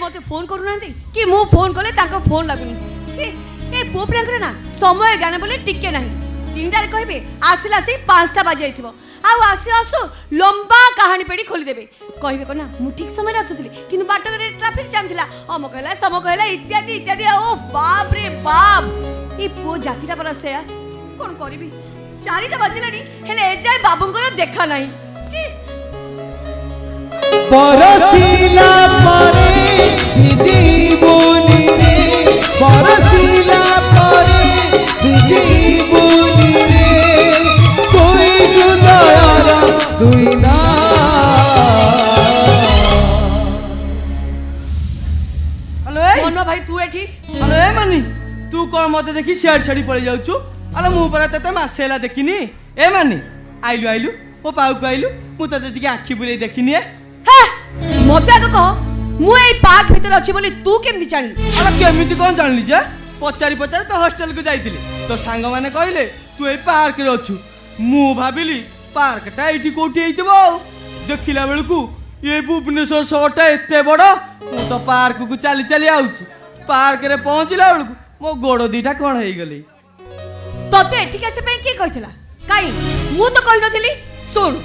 मते फोन करूना कि मु फोन कले ताको फोन लागुनी छी ए पोपरांकरे ना समय ज्ञान बोले टिके नाही 3टारे कहबे आसिला से 5टा बाजे आइथिबो आउ आसी आसु लंबा कहानी पेड़ी खोली देबे कहबे को ना मु ठीक समय रे आसुतली किंतु बाटरे ट्रैफिक जाम थिला अम कहला सम कहला इत्यादि इत्यादि ओ बाप रे बाप ई पो जातिरा पर से कोन करबी 4टा बाजिलानी हेले ए जाय बाबूंकर देखा नाही छी बरसिला परे जीवनी रे बरसिला परे जीवनी रे कोई जुदायारा दुई ना हेलो ए मोनो भाई तू एठी हेलो ए मानी तू कौन मते देखी शेड छड़ी पड़ी जाउछु अरे मु पर तते मासेला देखिनी ए मानी आइलु आइलु मो पाउ आइलु मु तते टिके आखी बुरे देखिनी हे मोते आगो कह मु एई पार्क भीतर अछि बोली तू केमति जानि अरे केमिति कोन जानली जे पचारी पचारी तो हॉस्टल को जाइतिली तो सांग माने कहले तू ए पार्क रे अछु मु भाबिली पार्क टा एठी कोठी आइतबो देखिला बेलकू ये भुवनेश्वर शहरटा एते बड़ मु तो पार्क को चली चली आउची पार्क रे पहुंचला बेलकू मो गोड़ दीटा कोन हेई गली तोते एठी कैसे पे की कहितला काई मु तो कहि नथिली सुन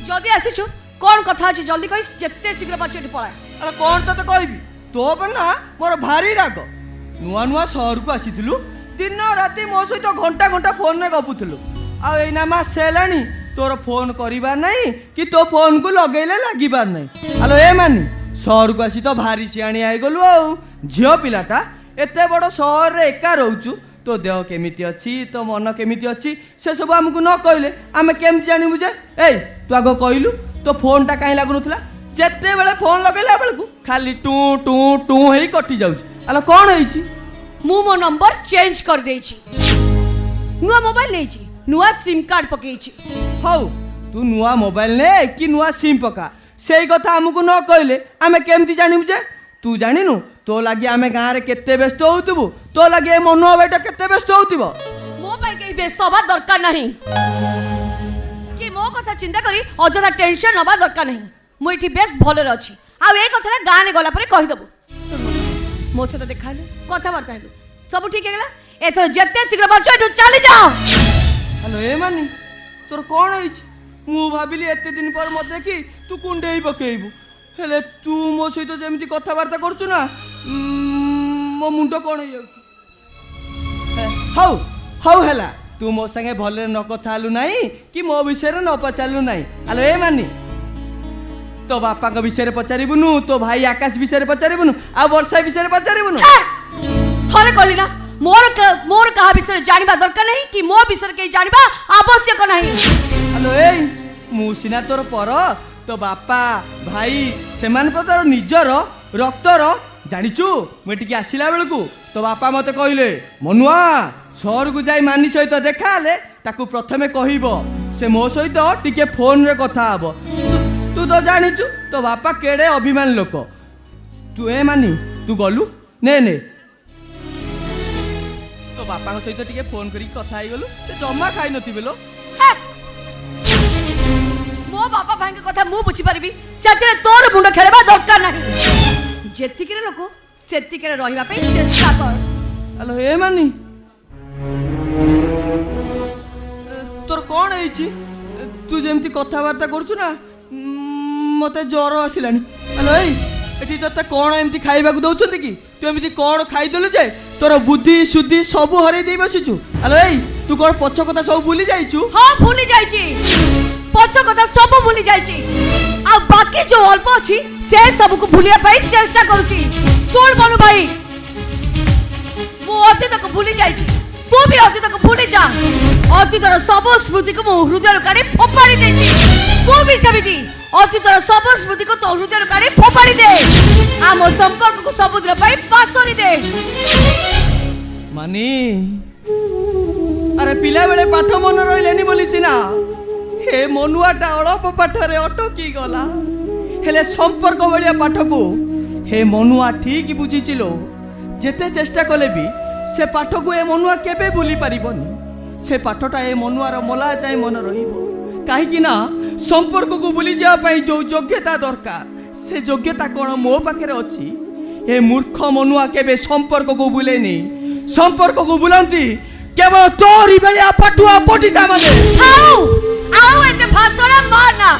जदी आसीछु कोन कथा अछि जल्दी कहि जत्ते शीघ्र पाछे पळा अरे कौन तो कहबी तो ना मोर भारी राग नुआ नुआ शहर को आसीथिलु दिन राति मो सहित घंटा घंटा फोन में गपुथिलु आ एना मास हेलानी तोर फोन करिबार नहीं कि तो फोन को लगेले लागिबार नहीं हेलो ए मानी शहर को आसी तो भारी सियाणी आई गलु आ झियो पिलाटा एते बड़ शहर रे एका रहउचु तो देह केमिति अछि तो मन केमिति अछि से सब हमकु न कहले आमे केम जानिबु जे ए तू आगो कहलु तो फोन टा काई लागु नथला जेते बेले फोन लगेला बेलकू खाली टू टू टू हेई कटि जाउछ अला कोन हेइची मु मो नंबर चेंज कर देछि नुआ मोबाइल लेछि नुआ सिम कार्ड पकेछि हौ तू नुआ मोबाइल ने कि नुआ सिम पका सेई कथा हमकु न कहले आमे केमति जानिबु जे तू जानिनु तो लागी आमे गां रे केते व्यस्त होउतबु तो लागी मनो बेटा केते व्यस्त होउतिबो मो पाई के व्यस्त होबा दरकार नहीं कि मो कथा चिंता करी अजरा टेंशन होबा दरकार नहीं मु इठी बेस भले अछि आ ए कथा गां ने गला परे कहि दबो मो से तो देखाले कथा बार्ता हेलु सब ठीक हेगला एथर जत्ते शीघ्र बच्चो एठु चली जाओ हेलो ए मानी तोर कोन हेइची मु भाबिली एते दिन पर मत देखी तू कुंडेई पकेइबु हेले तू मो सहित जेमिति कथा बार्ता करछु ना मो मुंडो कोन हेइ हौ हौ हेला तू मो संगे भले न कथा आलु नाही कि मो विषय न पचालु नाही हेलो ए मानी तो बापा का विषय पचारिबुनु तो भाई आकाश विषय पचारिबुनु आ वर्षा विषय पचारिबुनु थरे कहली ना मोर कहा विषय जानिबा दरकार नहीं कि मो विषय के जानिबा आवश्यक नहीं हेलो ए मु सिना तोर पर तो बापा भाई सेमान पतर निजर रक्तर जानिचु मैं टिके आसिला बेलकू तो बापा मते कहले मनुआ शहर को जाई मानी सहित देखाले ताकू प्रथमे कहिबो से मो सहित टिके फोन रे कथा हबो तू तो जानिचु तो बापा केड़े अभिमान लोक तू ए मानी तू गलु ने ने तो बापा सहित टिके फोन करी कथा आइ गलु से जम्मा खाइ नथि बेलो मो बापा भाई के कथा मु बुझी परबी सेतिरे तोर मुंड खेलबा दरकार नाही जेतिके लोक सेतिके रहिबा पे चेष्टा कर हेलो ए मानी तोर कोन हेइची तू जेमती कथा वार्ता करछु ना मते ज्वर आसिलानी हेलो ए एठी तते कोन एमती खाइबा को दउछंती कि तू एमती कोन खाइ देलु जे तोर बुद्धि शुद्धि सब हरै देई बसिछु हेलो ए तू कोन पछ कथा सब भूली जाइछु हां भूली जाइछि पछ कथा सब भूली जाइछि आ बाकी जो अल्प अछि से सब को भूलिया पाई चेष्टा करूछि सुन मनु भाई मु अतीत को भूली जाइछि तू भी अतीत को भूली जा अतीतर सब स्मृति को मु हृदय काढी फोपाड़ी देछि तू भी समिति अतीतर सब स्मृति को तो हृदय काढी फोपाड़ी दे आम संपर्क को समुद्र पाई पासरी दे मानी अरे पिला बेले पाठ मन रहिलेनी बोली सिना हे मनुआटा अड़प पाठरे अटकी गला हेले संपर्क भलिया पाठ को हे मनुआ ठीक बुझीचिलो जेते चेष्टा कले भी से पाठ को ए मनुआ केबे भूली पारिबनी से पाठटा ए मनुआर मला जाय मन रहिबो काहे कि ना संपर्क को भूली जा पाई जो योग्यता दरकार से योग्यता कौन मो पाखे अच्छी ए मूर्ख मनुआ केबे संपर्क को बुलेनी संपर्क को बुलांती केवल तोरी बेलिया पटुआ पटिता माने आउ एते भाषण मारना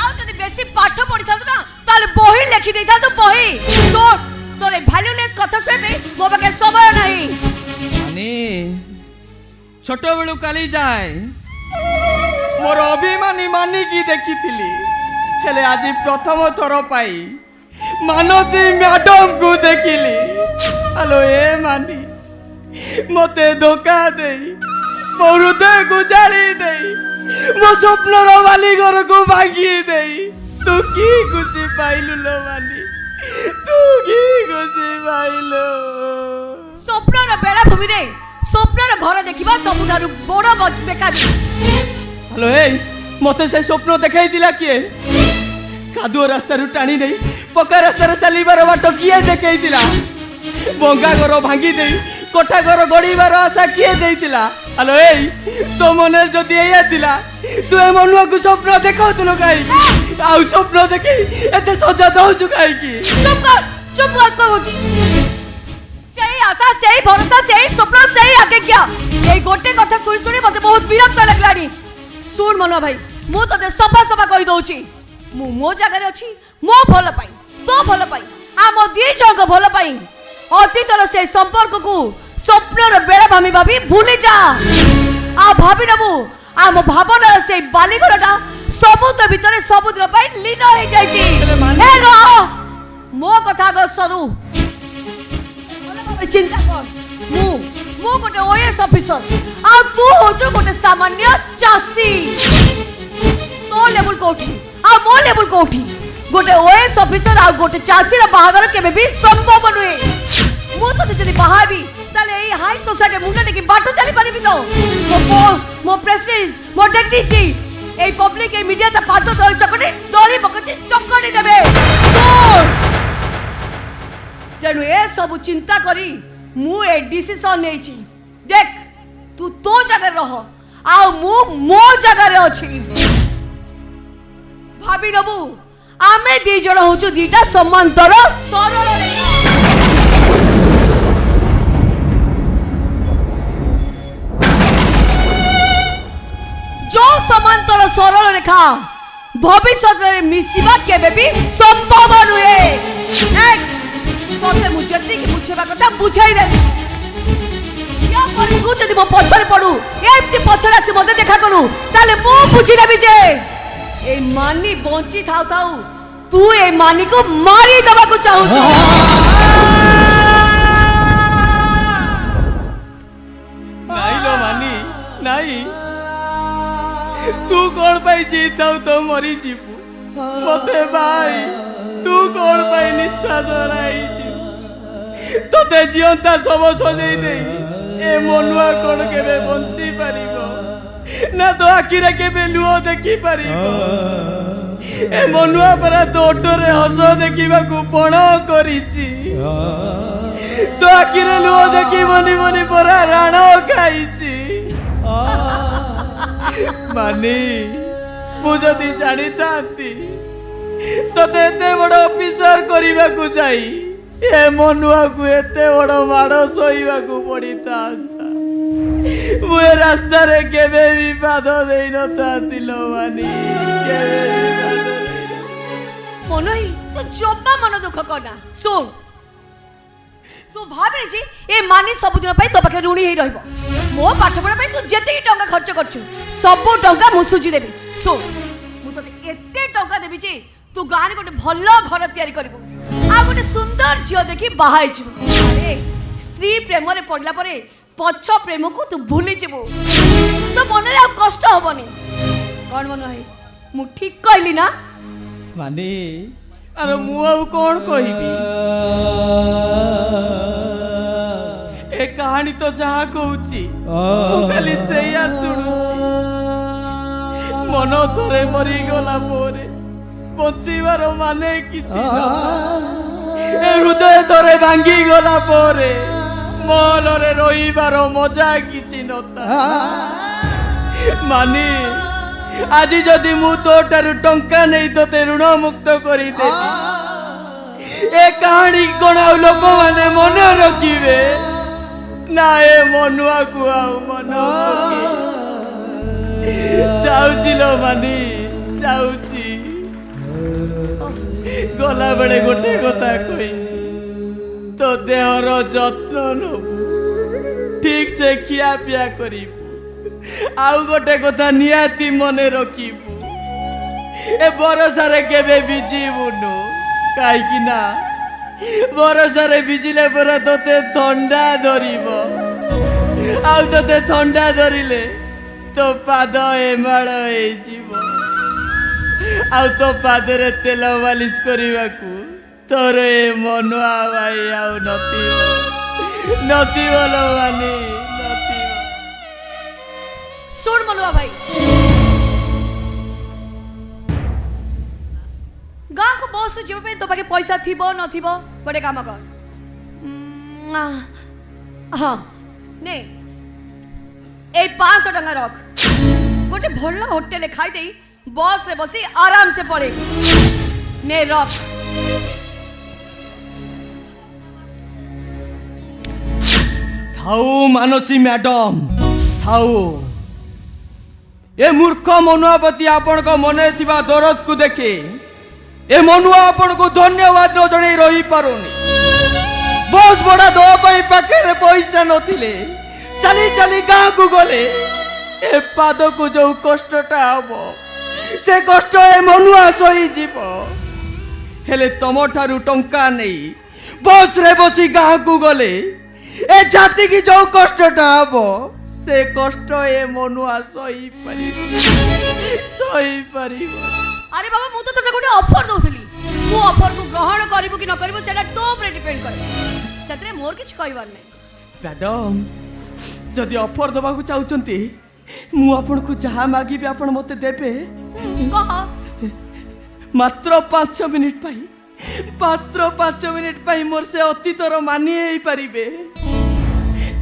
आउ जदि बेसी पाठ पढि थांत ना ताले बही लिखि देई थांत बही सोर तोरे वैल्यूलेस कथा सुनबे मो पाखे समय नहीं माने छोट बेलू काली जाए मोर अभिमानी मानी की देखिथिली हेले आज प्रथम थर पाई मानसी मैडम को देखिली हेलो ए मानी मते धोखा देई मो हृदय को जाली देई मो स्वप्नर वाली घर को भागी देई तू की खुशी पाइलु लो मानी तू की खुशी पाइलु स्वप्नर बेला भूमि रे स्वप्नर घर देखिबा सबुठारु बड़ बेकार हेलो ए मते से स्वप्न देखाई दिला किए कादुओ रास्ता रु टाणी नहीं पक्का रास्ता रे चलीबार बाट किए देखाई दिला बंगा घर भांगी देई कोठा घर गड़ीबार आशा किए देइतिला हेलो ए तो मने जदी एया दिला तू ए मनुआ को स्वप्न देखाउतलो काई आउ स्वप्न देखी एते सजा दउछु काई की चुप कर कहूची सेही आशा सेही भरोसा सेही स्वप्न सेही आगे क्या ए गोटे कथा सुनी सुनी मते बहुत विरक्त लागलानी सुन मनो भाई मु तते सफा सफा कहि दउची मु मो जगह रे अछि मो भल पाई तो भल पाई आम दी जग भल पाई अतीतर से संपर्क को स्वप्नर बेड़ा भामी भाभी भूली जा आ भाभी नबु आम भावना से बालीघरटा समुद्र भितर समुद्र पाई लीन हो जाई छी हे रो मो कथा ग सनु चिंता कर मु गोटे ओएस ऑफिसर आ तू होचो गोटे सामान्य चासी तो लेवल कोठी आ मो लेवल कोठी गोटे ओएस ऑफिसर आ गोटे चासी रा बाहागर केबे भी संभव नुहे मु तो जदी बाहाबी ताले ए हाई सोसाइटी मुंडा देखि बाटो चली पारिबी तो मो पोस्ट मो प्रेस्टीज मो dignity a public A media ता पातो दल चकटी दली बकची चकटी देबे तेणु ए सब चिंता करी मु ए डिसीजन नै छी देख तू तो जगह रह आ मु मो जगह रे अछि भाभी नबु आमे दी जण होचु दीटा समांतर सरल रेखा जो समांतर सरल रेखा भविष्य रे मिसिबा केबे भी संभव नुहे एक तोते मु जति कि बुझेबा कथा बुझाई दे या पर तू जदि मो पछरे पडू एमती पछरे आसी मते देखा करू ताले मु बुझी नेबी जे ए मानी बंची थाउ थाउ तू ए मानी को मारी दबा को चाहू छ नहीं लो मानी नहीं तू कौन पाई जीताऊ तो मरी जीवु मते भाई तू कौन पाई निश्वास हराई तोते जीवंता सब सजई दे ए मनुआ कौन केबे बंची पारिबो ना तो आखिरे केबे लुओ देखि पारिबो ए मनुआ परा तो ओटरे हस देखिबा को पण करिछि तो आखिरे लुओ देखि बनी बनी परा राण खाइछि मानी मु जदि जानी थांती तोते एते बड़ ऑफिसर करबा को जाई ए मनुआ को एते बड़ माड़ सहीबा को पड़ी थांता मु ए रास्ता रे केबे भी पाद देई न थांती लो मानी केबे भी पाद देई मनोई तू जब्बा मन दुख करना सुन तू भाबरे जी ए मानी सब दिन पई तो पाखे ऋणी हे रहबो मो पाठ पढ़ा पई तू जेते टंका खर्च करछु सब टंका मु सुजी देबी सुन मु तो एते टंका देबी जे तू गान गोटे भलो घर तयारी करबो आ गोटे सुंदर झियो देखि बाहाई छु अरे स्त्री प्रेम रे पडला परे पछ प्रेम को तू भूली जेबो तो मन रे कष्ट होबनी कोन मन है मु ठीक कहली ना मानी अरे मु आउ कोन कहिबी ए कहानी तो जहाँ कहूची खाली सेया शुणुची मन थरे मरी गला पोरे बचिबार माने किछि ए हृदय थरे भांगी गला पोरे मलरे रहिबार मजा किछि नता मानी आज जदि मु तो ठारू टंका नहीं तोते ऋण मुक्त करी दे ए कहानी कोन आ लोक माने मन रखिबे ना ए मनुआ को आ मन जाउची लो मानी जाउची गला बेले गोटे कथा कही तो देहर जत्न नबु ठीक से खिया पिया करिबु आउ गोटे कथा नियाती मने रखिबु ए बरसारे केबे बिजीबुनु काई कि ना बरसारे बिजिले पर तोते ठंडा धरिबो आउ तोते ठंडा धरिले तो पाद एमाळ हे जीवो आउ तो पादरे तेल मालिश करिवाकू तोर ए मनुआ भाई आउ नथिबो लो मानी नथिबो सुन मनुआ भाई गाँ को बस जीव पे तो बाकी पैसा थिबो नथिबो गोटे काम कर हाँ ने ए 500 टंका रख गोटे भल होटेल खाई दे बस रे बसी आराम से पड़े ने रख थाऊ मानसी मैडम थाऊ ए मूर्ख मनुआपति आपण को मने थिबा दरद को देखे ए मनुआ आपण को धन्यवाद न जणे रही पारोनी बस बड़ा दो पई पाखे पैसा नथिले चली चली गाँ को गले ए पाद को जो कष्टटा हबो से कष्ट ए मनुआ सही जीव हेले तम ठारू टंका नहीं बस रे बसी गाँ को गले ए जाति की जो कष्टटा हबो से कष्ट ए मनुआ सही पारी अरे बाबा मु तो तने गोटे ऑफर दउथली तू ऑफर को ग्रहण करिवो कि न करिवो सेटा तो ऊपर डिपेंड करे सेतरे मोर किछ कहबार नै मैडम जदि ऑफर दबा को चाहउचंती मु आपन को जहां मागी भी आपन मते देबे कह मात्र 5 मिनिट पाई मोर से अतीतर मानी हेई परिबे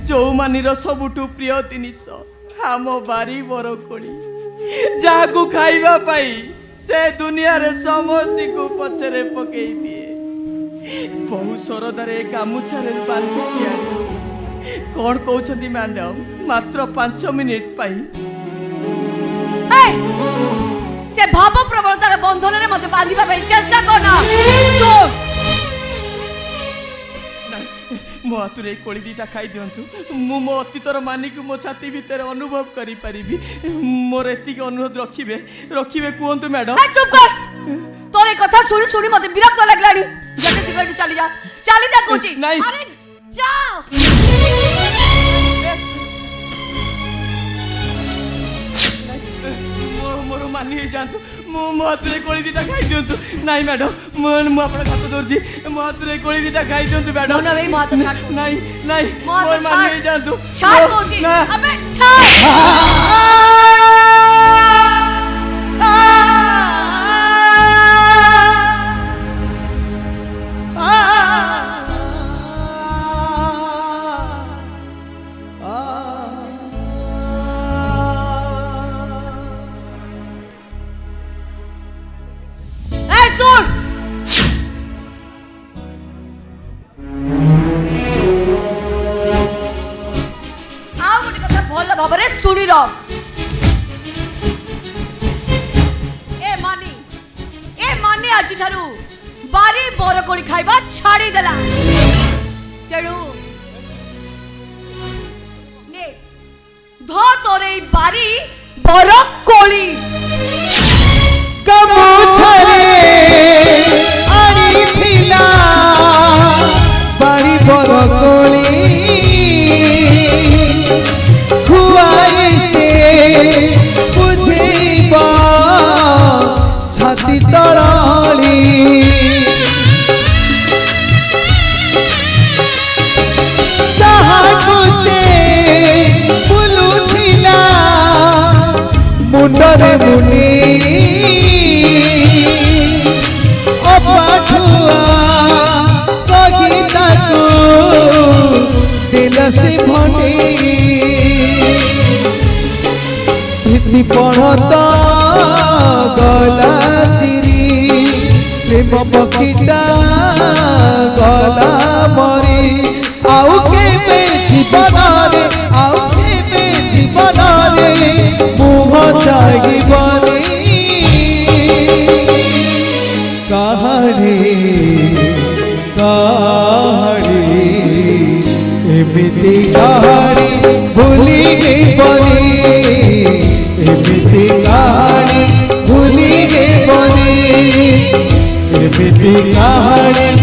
जो मानीर सबुठु प्रिय जिनिस हम बारी बरकोली जागु खाइबा पाई से दुनिया रे समस्ती को पछरे पकई दिए बहु सरदारे गामुछारे बांधी किया कौन कहउछंती मैडम मात्र 5 मिनिट पाई से भाव प्रबलतार बंधन रे मते बांधिबा पे चेष्टा करना सुन मो हाथुरे कोली दीटा खाई दियंतु मु मो अतीतर मानी को मो छाती भीतर अनुभव करि परिबी मोर एतिक अनुरोध रखिबे कहंतु मैडम चुप कर तोर ए कथा सुनी सुनी मते विरक्त लागलानी जल्दी सिगरेट चली जा कहूची नहीं अरे जा मोर मानी जानतु मो हाथुरे कोली दीटा खाई दियंतु नहीं मैडम मो अपन हाथ धरजी मो हाथुरे कोली दीटा खाई दियंतु मैडम ना भाई मो हाथ छाड़ नहीं मो हाथ मोर मानी जानतु छाड़ कहूची अबे छाड़ सुनी रो ए मानी आज थारू बारी बरकोली खाइबा छाड़ी देला तेणु ने धो तोरे बारी बरकोली गामुछारे आनी थिला बारी बरकोली छाती तळाली जहां से बुलुथिला मुंडरे मुनि अपाठुआ कगिता को दिल से भनी पढ़ता गला चिरी प्रेम पक्षीटा गला मरी आउ केबे जीवनारे आउ केबे जीवनारे मुह चाहिबनी कहानी कहानी एमिति कहानी भूली गई बनी एमिति कहानी भूली गई बनी एमिति कहानी